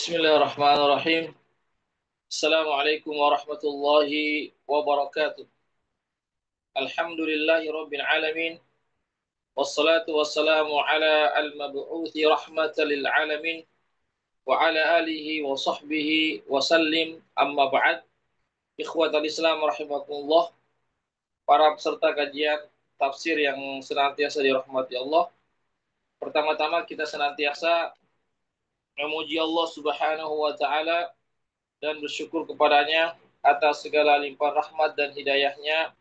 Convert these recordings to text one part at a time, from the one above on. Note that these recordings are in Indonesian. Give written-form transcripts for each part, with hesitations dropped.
Bismillahirrahmanirrahim. Assalamualaikum warahmatullahi wabarakatuh. Alhamdulillahi rabbil alamin. Wassalatu wassalamu ala al-mab'uthi rahmatan lil alamin wa ala alihi wa sahbihi wa sallim, amma ba'd. Ikhwatal Islam rahimakumullah, para peserta kajian tafsir yang senantiasa dirahmati Allah. Pertama-tama kita senantiasa memuji Allah Subhanahu wa taala dan bersyukur kepadanya atas segala limpahan rahmat dan hidayahnya,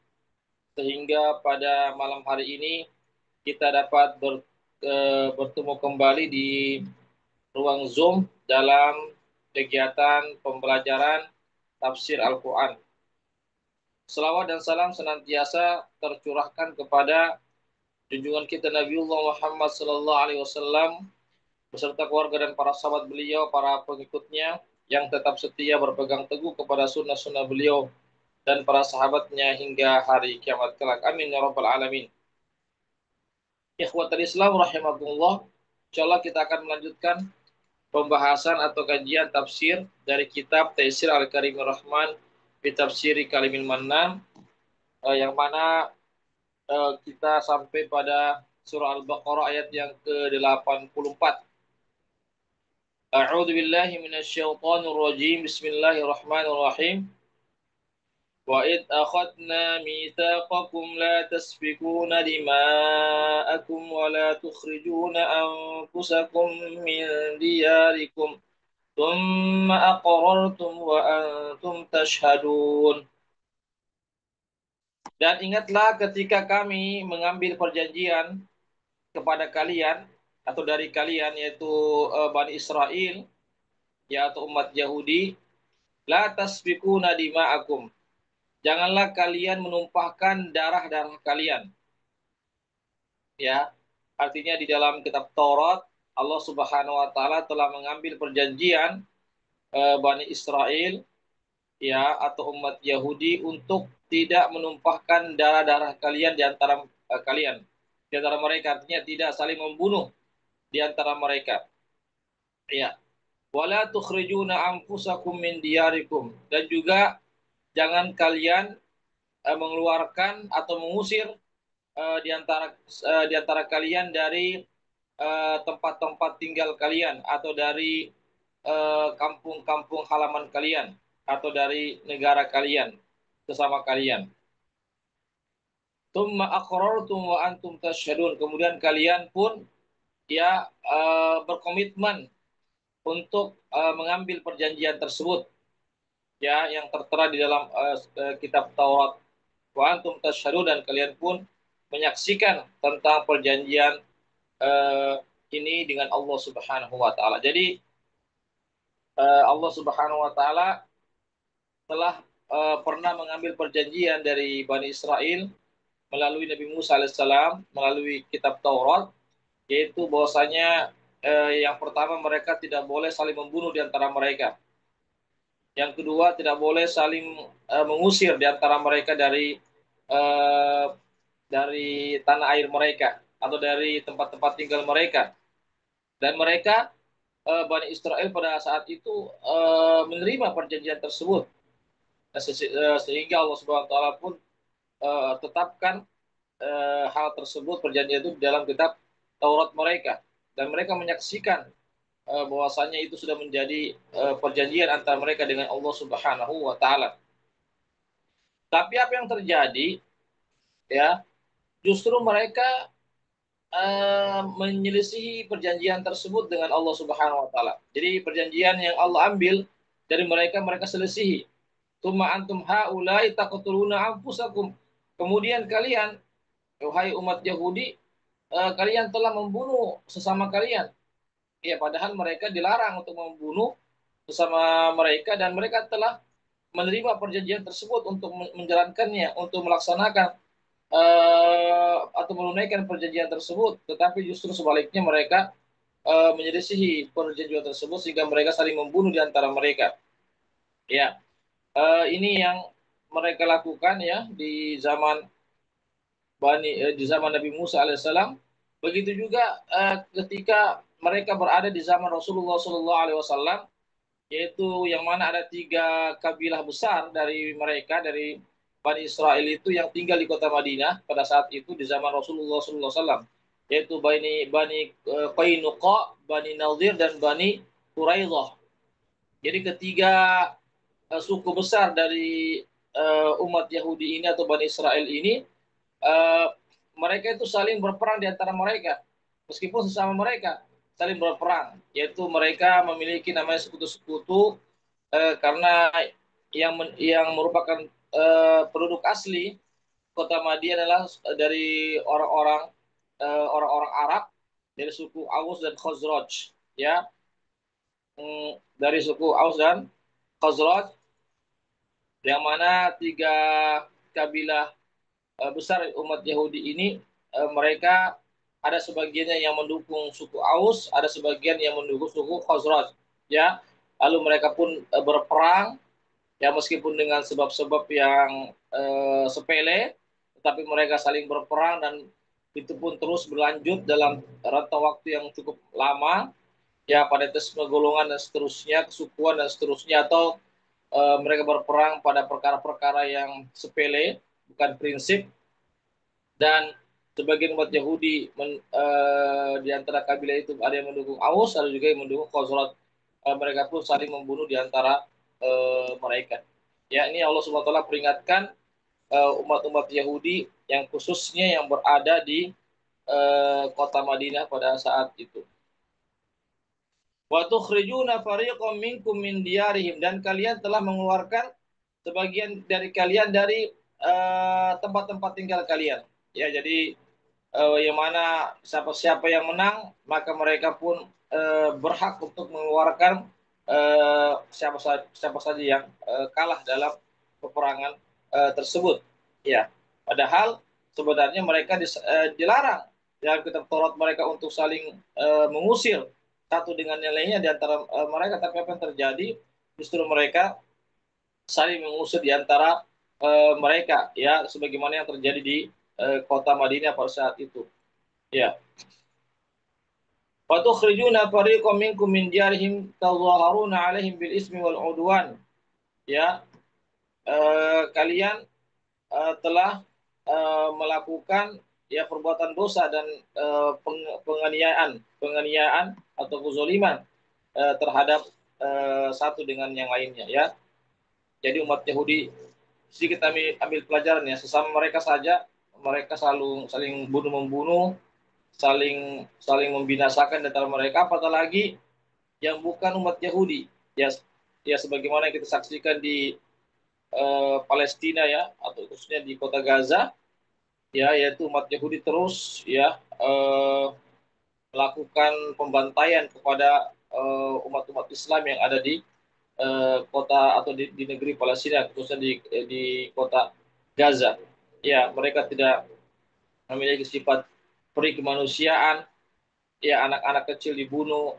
sehingga pada malam hari ini kita dapat bertemu kembali di ruang Zoom dalam kegiatan pembelajaran tafsir Al-Quran. Selawat dan salam senantiasa tercurahkan kepada junjungan kita Nabiullah Muhammad SAW beserta keluarga dan para sahabat beliau, para pengikutnya yang tetap setia berpegang teguh kepada sunnah-sunnah beliau dan para sahabatnya hingga hari kiamat kelak. Amin ya rabbal alamin. Ikhwatul Islam rahimakumullah, insyaallah kita akan melanjutkan pembahasan atau kajian tafsir dari kitab Taisir Al-Karimur Rahman fi Tafsiri Kalimil Mannan, yang mana kita sampai pada surah Al-Baqarah ayat yang ke-84. A'udzu billahi minasyaitonir rajim. Bismillahirrahmanirrahim. Wa id akhadna mitsaqakum la tasfikuna dima'akum wa la tukhrijuna anfusakum min diyarikum thumma aqrartum wa antum tashhadun. Dan ingatlah ketika kami mengambil perjanjian kepada kalian atau dari kalian, yaitu Bani Israel, yaitu umat Yahudi, la tasfikuna dima'akum, janganlah kalian menumpahkan darah-darah kalian. Ya, artinya di dalam kitab Taurat Allah Subhanahu wa taala telah mengambil perjanjian Bani Israel, ya, atau umat Yahudi untuk tidak menumpahkan darah-darah kalian di antara kalian, di antara mereka, artinya tidak saling membunuh di antara mereka. Ya. Wala tukhrijuna anfusakum min diyarikum, dan juga jangan kalian mengeluarkan atau mengusir di antara kalian dari tempat-tempat tinggal kalian atau dari kampung-kampung halaman kalian atau dari negara kalian sesama kalian. Tsumma aqrartum wa antum tasyhadun, kemudian kalian pun ya berkomitmen untuk mengambil perjanjian tersebut, ya, yang tertera di dalam kitab Taurat. Wa antum tasyhadun, dan kalian pun menyaksikan tentang perjanjian ini dengan Allah Subhanahu wa taala. Jadi Allah Subhanahu wa taala telah pernah mengambil perjanjian dari Bani Israel melalui Nabi Musa alaihissalam, melalui kitab Taurat, yaitu bahwasanya yang pertama, mereka tidak boleh saling membunuh di antara mereka. Yang kedua, tidak boleh saling mengusir di antara mereka dari tanah air mereka atau dari tempat-tempat tinggal mereka. Dan mereka Bani Israel pada saat itu menerima perjanjian tersebut, sehingga Allah Subhanahu wa taala pun tetapkan hal tersebut, perjanjian itu di dalam kitab Taurat mereka, dan mereka menyaksikan bahwasanya itu sudah menjadi perjanjian antara mereka dengan Allah Subhanahu wa taala. Tapi apa yang terjadi, ya, justru mereka menyelisihi perjanjian tersebut dengan Allah Subhanahu wa taala. Jadi perjanjian yang Allah ambil dari mereka, mereka selisihi. Tsumma antum haula'i taqtuluna anfusakum. Kemudian kalian, wahai umat Yahudi, kalian telah membunuh sesama kalian. Ya, padahal mereka dilarang untuk membunuh sesama mereka, dan mereka telah menerima perjanjian tersebut untuk menjalankannya, untuk melaksanakan atau menunaikan perjanjian tersebut. Tetapi justru sebaliknya, mereka menyelisihi perjanjian tersebut sehingga mereka saling membunuh di antara mereka. Ya, ini yang mereka lakukan, ya, di zaman Nabi Musa alaihissalam. Begitu juga ketika mereka berada di zaman Rasulullah SAW, yaitu yang mana ada 3 kabilah besar dari mereka, dari Bani Israel itu yang tinggal di kota Madinah pada saat itu di zaman Rasulullah SAW, yaitu Bani Qainuqa, Bani Nadir, dan Bani Quraidah. Jadi ketiga suku besar dari umat Yahudi ini atau Bani Israel ini, uh, mereka itu saling berperang di antara mereka, meskipun sesama mereka saling berperang, yaitu mereka memiliki namanya sekutu-sekutu, karena yang merupakan penduduk asli kota Madinah adalah dari orang-orang Arab, dari suku Aus dan Khazraj, ya. Dari suku Aus dan Khazraj, yang mana 3 kabilah besar umat Yahudi ini, mereka ada sebagiannya yang mendukung suku Aus, ada sebagian yang mendukung suku Khazraj, ya. Lalu mereka pun berperang, ya, meskipun dengan sebab-sebab yang sepele, tetapi mereka saling berperang, dan itu pun terus berlanjut dalam rentang waktu yang cukup lama, ya, pada tersebut golongan dan seterusnya, kesukuan dan seterusnya, atau mereka berperang pada perkara-perkara yang sepele, bukan prinsip. Dan sebagian umat Yahudi di antara kabilah itu ada yang mendukung Aus, ada juga yang mendukung Khazraj. Mereka pun saling membunuh di antara mereka. Ya, ini Allah Subhanahu wa taala peringatkan umat-umat Yahudi yang khususnya yang berada di kota Madinah pada saat itu. Wa tukhrijuna fariqam minkum min diyarihim, dan kalian telah mengeluarkan sebagian dari kalian dari tempat-tempat tinggal kalian. Ya, jadi yang mana siapa-siapa yang menang, maka mereka pun berhak untuk mengeluarkan siapa saja yang kalah dalam peperangan tersebut. Ya, padahal sebenarnya mereka dilarang dalam kitab Taurat mereka untuk saling mengusir satu dengan yang lainnya di antara mereka, tapi apa yang terjadi, justru mereka saling mengusir di antara mereka, ya, sebagaimana yang terjadi di kota Madinah pada saat itu. Ya. Wa tukhrijuna fariqam minkum min diyarihim tadhaharuna 'alaihim bil ismi wal 'udwan. Ya, kalian telah melakukan, ya, perbuatan dosa dan penganiayaan atau kezaliman terhadap satu dengan yang lainnya, ya. Jadi umat Yahudi, sedikit ambil pelajaran, ya, sesama mereka saja mereka selalu saling bunuh-membunuh, saling saling membinasakan di antara mereka, apatah lagi yang bukan umat Yahudi, ya. Ya, sebagaimana kita saksikan di Palestina, ya, atau khususnya di kota Gaza, ya, yaitu umat Yahudi terus, ya, melakukan pembantaian kepada umat-umat Islam yang ada di kota atau di negeri Palestina, khususnya di kota Gaza. Ya, mereka tidak memiliki sifat peri kemanusiaan, ya, anak-anak kecil dibunuh,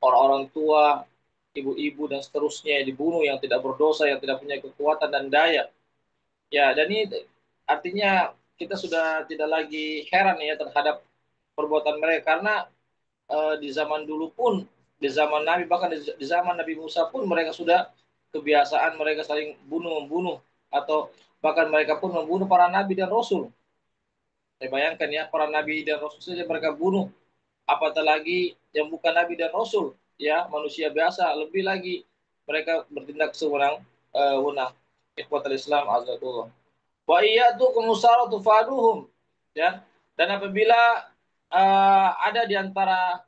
orang-orang tua, ibu-ibu dan seterusnya dibunuh, yang tidak berdosa, yang tidak punya kekuatan dan daya. Ya, dan ini artinya kita sudah tidak lagi heran, ya, terhadap perbuatan mereka, karena di zaman dulu pun, di zaman Nabi, bahkan di zaman Nabi Musa pun mereka sudah kebiasaan mereka saling bunuh-membunuh, atau bahkan mereka pun membunuh para nabi dan rasul. Saya bayangkan, ya, para nabi dan rasul saja mereka bunuh, apatah lagi yang bukan nabi dan rasul, ya, manusia biasa, lebih lagi mereka bertindak sewenang-wenang. Ikhwatul Islam azatullah. Wa iyyatukum musaratu faduhum, ya. Dan apabila ada di antara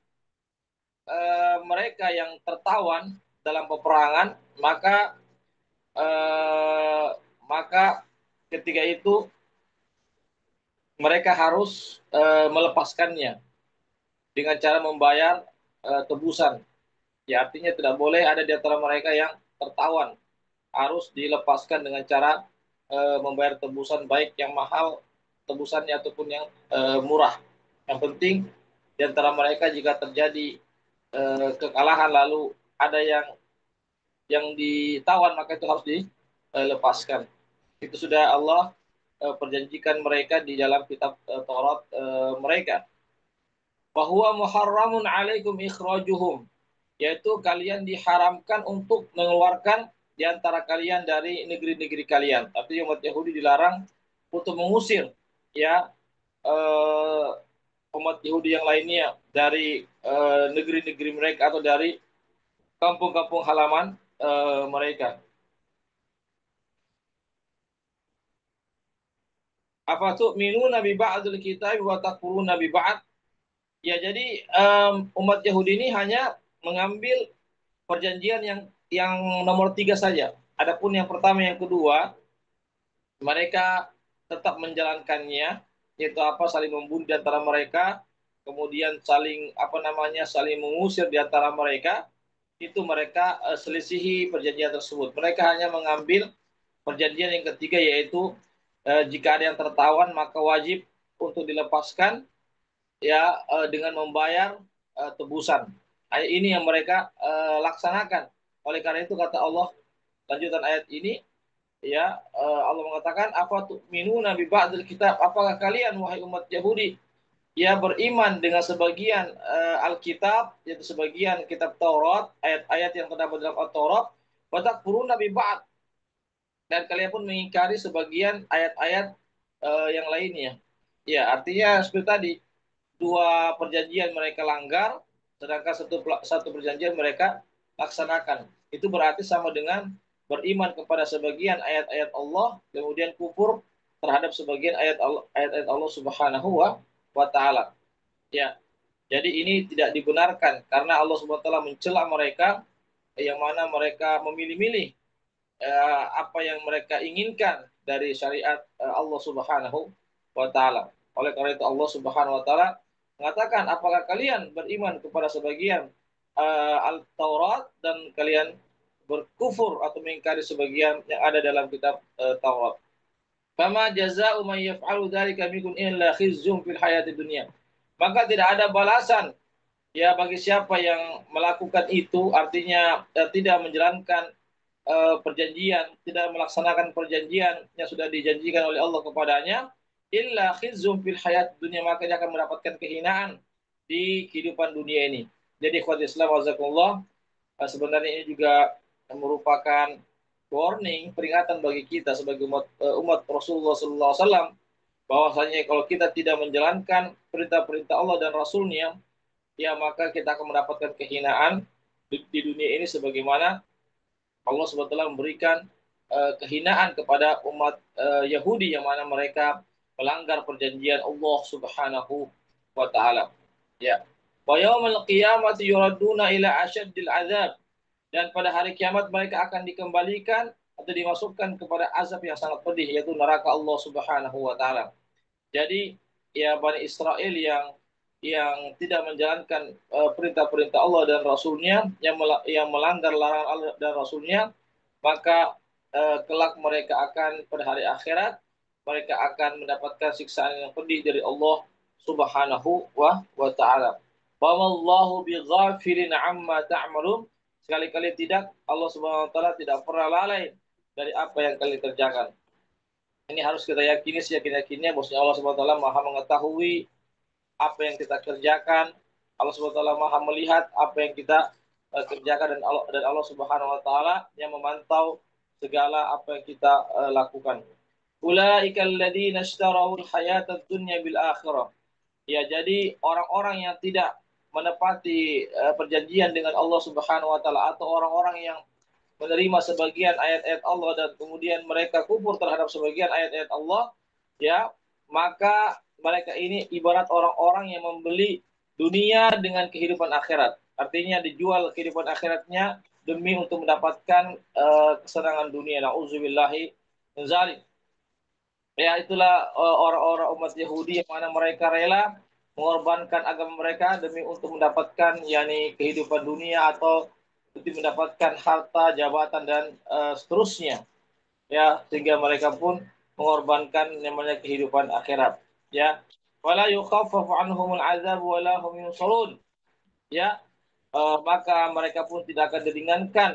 mereka yang tertawan dalam peperangan, maka uh, maka ketika itu mereka harus melepaskannya dengan cara membayar tebusan. Ya, artinya tidak boleh ada di antara mereka yang tertawan, harus dilepaskan dengan cara membayar tebusan, baik yang mahal tebusannya ataupun yang murah. Yang penting di antara mereka jika terjadi kekalahan lalu ada yang ditawan, maka itu harus dilepaskan. Itu sudah Allah perjanjikan mereka di dalam kitab Taurat mereka. Bahwa muharramun alaikum ikhrajuhum. yaitu kalian diharamkan untuk mengeluarkan di antara kalian dari negeri-negeri kalian. Artinya umat Yahudi dilarang untuk mengusir ya eh, umat Yahudi yang lainnya dari negeri-negeri mereka atau dari kampung-kampung halaman mereka. Apa tuh minu nabi ba'dul kitab wa takfuruna nabi ba'd? Ya jadi umat Yahudi ini hanya mengambil perjanjian yang nomor 3 saja. Adapun yang pertama, yang kedua, mereka tetap menjalankannya, yaitu apa, saling membunuh di antara mereka, kemudian saling apa namanya, saling mengusir di antara mereka. Itu mereka selisihi perjanjian tersebut. Mereka hanya mengambil perjanjian yang ketiga, yaitu jika ada yang tertawan maka wajib untuk dilepaskan ya dengan membayar tebusan. Ini yang mereka laksanakan. Oleh karena itu kata Allah, lanjutan ayat ini ya, Allah mengatakan, apa tuh minu nabi ba'dil kitab, apakah kalian wahai umat Yahudi ya beriman dengan sebagian Alkitab, yaitu sebagian kitab Taurat, ayat-ayat yang terdapat dalam Taurat, wa takfuruna nabi ba'd, dan kalian pun mengingkari sebagian ayat-ayat yang lainnya. Ya, artinya seperti tadi, dua perjanjian mereka langgar, sedangkan satu perjanjian mereka laksanakan. Itu berarti sama dengan beriman kepada sebagian ayat-ayat Allah, kemudian kufur terhadap sebagian ayat-ayat Allah Subhanahu wa taala. Ya. Jadi ini tidak dibenarkan karena Allah Subhanahu wa taala mencela mereka yang mana mereka memilih-milih apa yang mereka inginkan dari syariat Allah Subhanahu wa taala. Oleh karena itu Allah Subhanahu wa taala mengatakan, apakah kalian beriman kepada sebagian Al-Taurat dan kalian berkufur atau mengingkari sebagian yang ada dalam kitab Taurat. Fama jazaa'u man yaf'alu dzalika minkum illa khizyun fil hayati dunya. Maka tidak ada balasan ya bagi siapa yang melakukan itu, artinya tidak menjalankan perjanjian, tidak melaksanakan perjanjian yang sudah dijanjikan oleh Allah kepadanya, illa khizyun fil hayat dunia, maka dia akan mendapatkan kehinaan di kehidupan dunia ini. Jadi ikhwat Islam wazakumullah, sebenarnya ini juga merupakan warning, peringatan bagi kita sebagai umat Rasulullah sallallahu alaihi wasallam, bahwasanya kalau kita tidak menjalankan perintah-perintah Allah dan Rasulnya, ya maka kita akan mendapatkan kehinaan di dunia ini, sebagaimana Allah SWT memberikan kehinaan kepada umat Yahudi yang mana mereka melanggar perjanjian Allah Subhanahu wa taala. Ya. Wa yaumil qiyamati yuraduna ila asyaddil azab, dan pada hari kiamat mereka akan dikembalikan atau dimasukkan kepada azab yang sangat pedih, yaitu neraka Allah Subhanahu wa taala. Jadi ya Bani Israel yang tidak menjalankan perintah-perintah Allah dan Rasulnya, yang melanggar larangan Allah dan Rasulnya, maka kelak mereka akan pada hari akhirat mereka akan mendapatkan siksaan yang pedih dari Allah Subhanahu wa taala. Wa wallahu bighafilin amma ta'malun. Sekali-kali tidak, Allah Subhanahu wa taala tidak pernah lalai dari apa yang kalian kerjakan. Ini harus kita yakini seyakin-yakinnya bahwasanya Allah Subhanahu wa taala Maha mengetahui apa yang kita kerjakan. Allah Subhanahu wa taala Maha melihat apa yang kita kerjakan, dan Allah Subhanahu wa taala yang memantau segala apa yang kita lakukan. Ulaika alladziina ishtarawul hayatad dunya bil akhirah. Ya, jadi orang-orang yang tidak menepati perjanjian dengan Allah Subhanahu wa taala, atau orang-orang yang menerima sebagian ayat-ayat Allah dan kemudian mereka kufur terhadap sebagian ayat-ayat Allah, ya, maka mereka ini ibarat orang-orang yang membeli dunia dengan kehidupan akhirat. Artinya dijual kehidupan akhiratnya demi untuk mendapatkan kesenangan dunia. Nauzubillahi min dzalik. Ya, itulah orang-orang umat Yahudi yang mana mereka rela mengorbankan agama mereka demi untuk mendapatkan yakni kehidupan dunia, atau untuk mendapatkan harta, jabatan, dan seterusnya. Ya, sehingga mereka pun mengorbankan namanya kehidupan akhirat. Ya, wala yukhaffafu anhumul azab wala hum yunsarun. Ya, maka mereka pun tidak akan diringankan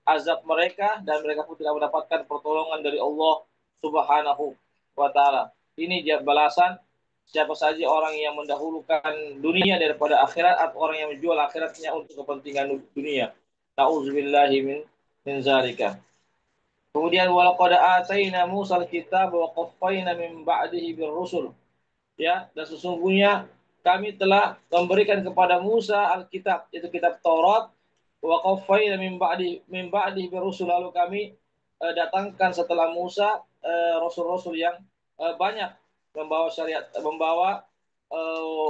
azab mereka, dan mereka pun tidak mendapatkan pertolongan dari Allah Subhanahu wa taala. Ini dia balasan Siapa saja orang yang mendahulukan dunia daripada akhirat atau orang yang menjual akhiratnya untuk kepentingan dunia. Nauzubillahi min zalika. Kemudian walaqad ataina Musa al-kitab wa qaffayna min ba'dihi bir-rusul. Ya, dan sesungguhnya kami telah memberikan kepada Musa Alkitab, itu kitab Taurat, wa qaffayna min ba'di birusul, lalu kami datangkan setelah Musa rasul-rasul yang banyak membawa syariat, membawa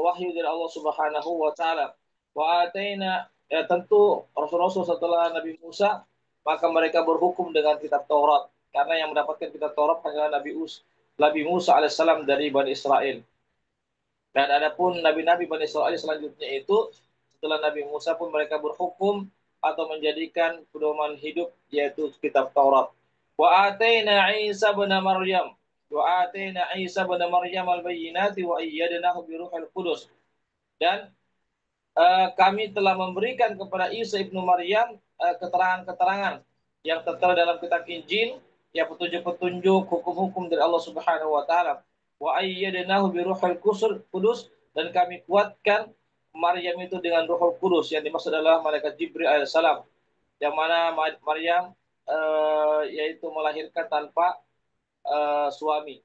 wahyu dari Allah Subhanahu wa taala. Wa ataina, ya tentu rasul-rasul setelah Nabi Musa maka mereka berhukum dengan kitab Taurat, karena yang mendapatkan kitab Taurat hanyalah Nabi Musa alaihissalam dari Bani Israel. Dan adapun nabi-nabi Bani Israil selanjutnya itu setelah Nabi Musa pun mereka berhukum atau menjadikan pedoman hidup yaitu kitab Taurat. Wa ataina Isa bin Maryam al-bayyinati wa ayyadnahu bi ruhil qudus. Dan kami telah memberikan kepada Isa ibnu Maryam keterangan-keterangan yang tertera dalam kitab Injil, ya petunjuk-petunjuk hukum-hukum dari Allah Subhanahu wa taala. Wa ayyadnahu bi ruhil qudus, dan kami kuatkan Maryam itu dengan Ruhul Kudus, yang dimaksud adalah malaikat Jibril alaihissalam, yang mana Maryam yaitu melahirkan tanpa suami,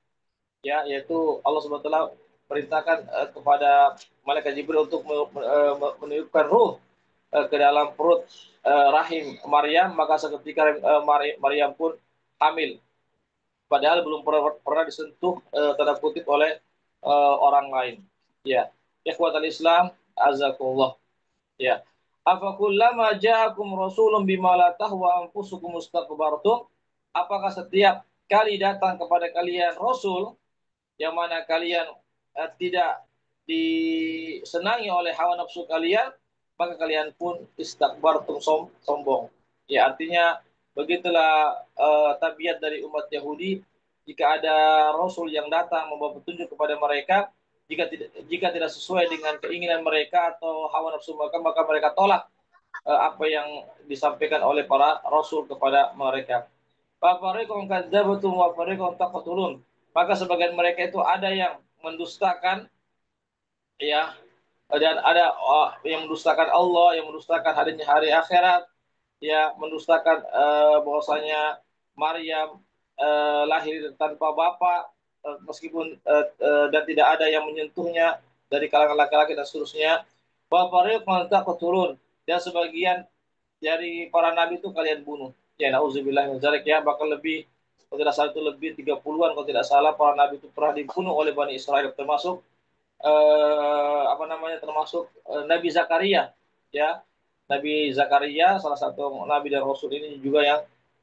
ya, yaitu Allah Subhanahu wa taala perintahkan kepada malaikat Jibril untuk meniupkan ruh ke dalam perut rahim Maryam, maka seketika Maryam pun hamil, padahal belum pernah disentuh tanda kutip oleh orang lain. Ya, ikhwatal Islam, azakumullah. Ya, afakullama ja'akum rasulun bima la tahwa anfusukum mustakbartum, apakah setiap kali datang kepada kalian rasul yang mana kalian tidak disenangi oleh hawa nafsu kalian, maka kalian pun istakbartum, sombong. Ya, artinya begitulah tabiat dari umat Yahudi. Jika ada rasul yang datang membawa petunjuk kepada mereka, jika tidak sesuai dengan keinginan mereka atau hawa nafsu mereka, maka mereka tolak apa yang disampaikan oleh para rasul kepada mereka. Fafariqun kadzabatum wa fariqun taqtulun. Maka sebagian mereka itu ada yang mendustakan, ya, dan ada yang mendustakan Allah, yang mendustakan hari akhirat, ya, mendustakan bahwasanya Maryam lahir tanpa bapak, meskipun dan tidak ada yang menyentuhnya dari kalangan laki-laki dan seterusnya. Wa fariqun taqtulun, dan sebagian dari para nabi itu kalian bunuh. Ya, nauzubillah min dzalik, ya, bahkan lebih, kalau tidak salah itu lebih 30-an kalau tidak salah para nabi itu pernah dibunuh oleh Bani Israel, termasuk termasuk Nabi Zakaria, ya. Nabi Zakaria salah satu nabi dan rasul ini juga yang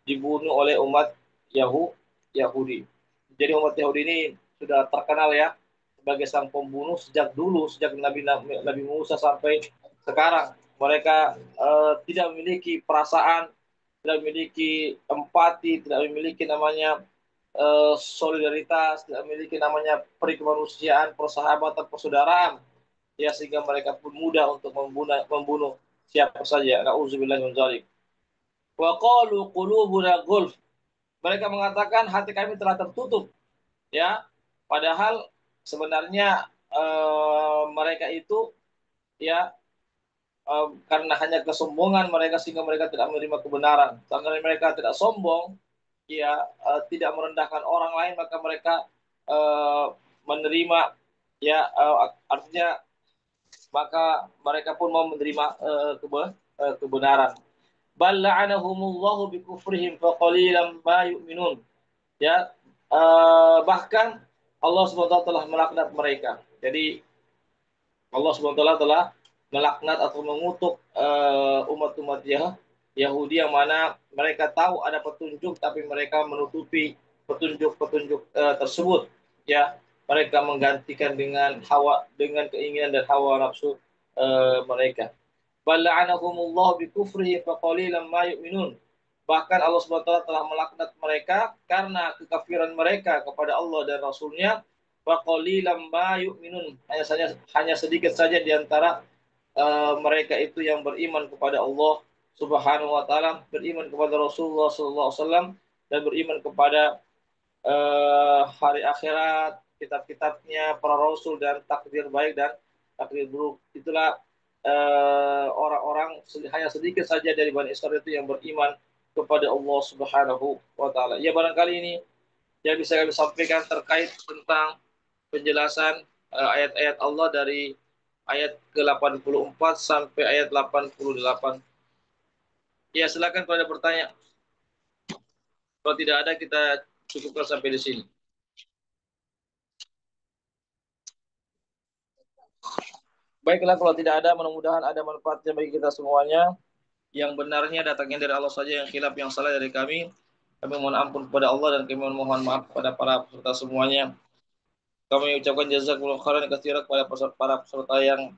dibunuh oleh umat Yahudi. Jadi umat Yahudi ini sudah terkenal, ya, sebagai sang pembunuh sejak dulu, sejak Nabi Musa sampai sekarang. Mereka tidak memiliki perasaan, tidak memiliki empati, tidak memiliki namanya solidaritas, tidak memiliki namanya perikemanusiaan, persahabatan, persaudaraan, ya, sehingga mereka pun mudah untuk membunuh siapa saja. Nauzubillah min dzalik. Wa qalu qulubuna ghulf. Mereka mengatakan hati kami telah tertutup, ya. Padahal sebenarnya mereka itu, ya, karena hanya kesombongan mereka sehingga mereka tidak menerima kebenaran. Karena mereka tidak sombong, ya, tidak merendahkan orang lain, maka mereka menerima, ya, artinya maka mereka pun mau menerima kebenaran. Bal la'anahumullahu bikufrihim faqalilan ma yu'minun. Ya, bahkan Allah SWT telah melaknat mereka. Jadi Allah SWT telah melaknat atau mengutuk umat-umat Yahudi yang mana mereka tahu ada petunjuk tapi mereka menutupi petunjuk-petunjuk tersebut, ya. Mereka menggantikan dengan keinginan dan hawa nafsu mereka. Bala'anahumullah bikufrihi faqalilan ma yu'minun. Bahkan Allah SWT telah melaknat mereka karena kekafiran mereka kepada Allah dan Rasulnya. Faqalilan ma yu'minun. Hanya sedikit saja di antara mereka itu yang beriman kepada Allah Subhanahu wa taala, beriman kepada Rasulullah sallallahu alaihi wasallam, dan beriman kepada hari akhirat, kitab-kitabnya para rasul dan takdir baik dan takdir buruk. Itulah orang-orang hanya sedikit saja dari Bani Israel itu yang beriman kepada Allah Subhanahu wa taala. Ya, barangkali ini yang bisa kami sampaikan terkait tentang penjelasan ayat-ayat Allah dari ayat ke-84 sampai ayat 88. Ya, silakan kalau ada bertanya. Kalau tidak ada, kita cukupkan sampai di sini. Baiklah, kalau tidak ada, mudah-mudahan ada manfaatnya bagi kita semuanya. Yang benarnya datangnya dari Allah saja, yang khilaf yang salah dari kami. Kami mohon ampun kepada Allah dan kami mohon maaf kepada para peserta semuanya. Kami ucapkan jazakumullah khairan katsiran kepada para peserta yang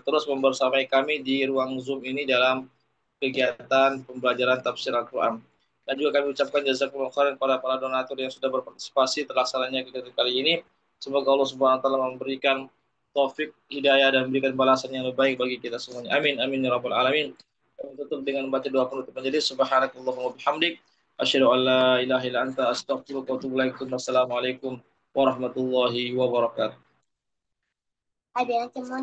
terus membersamai kami di ruang Zoom ini dalam kegiatan pembelajaran tafsir Al-Quran. Dan juga kami ucapkan jazakumullah khairan kepada para donatur yang sudah berpartisipasi terlaksananya kegiatan kali ini. Semoga Allah Subhanahu wa taala memberikan taufik, hidayah dan memberikan balasan yang lebih baik bagi kita semuanya. Amin amin ya rabbal alamin. Kami tutup dengan membaca doa penutup menjadi subhanakallahumma bihamdik asyhadu an la ilaha illa anta astaghfiruka wa atubu ilaik. Wassalamualaikum warahmatullahi wabarakatuh. Ada yang cuma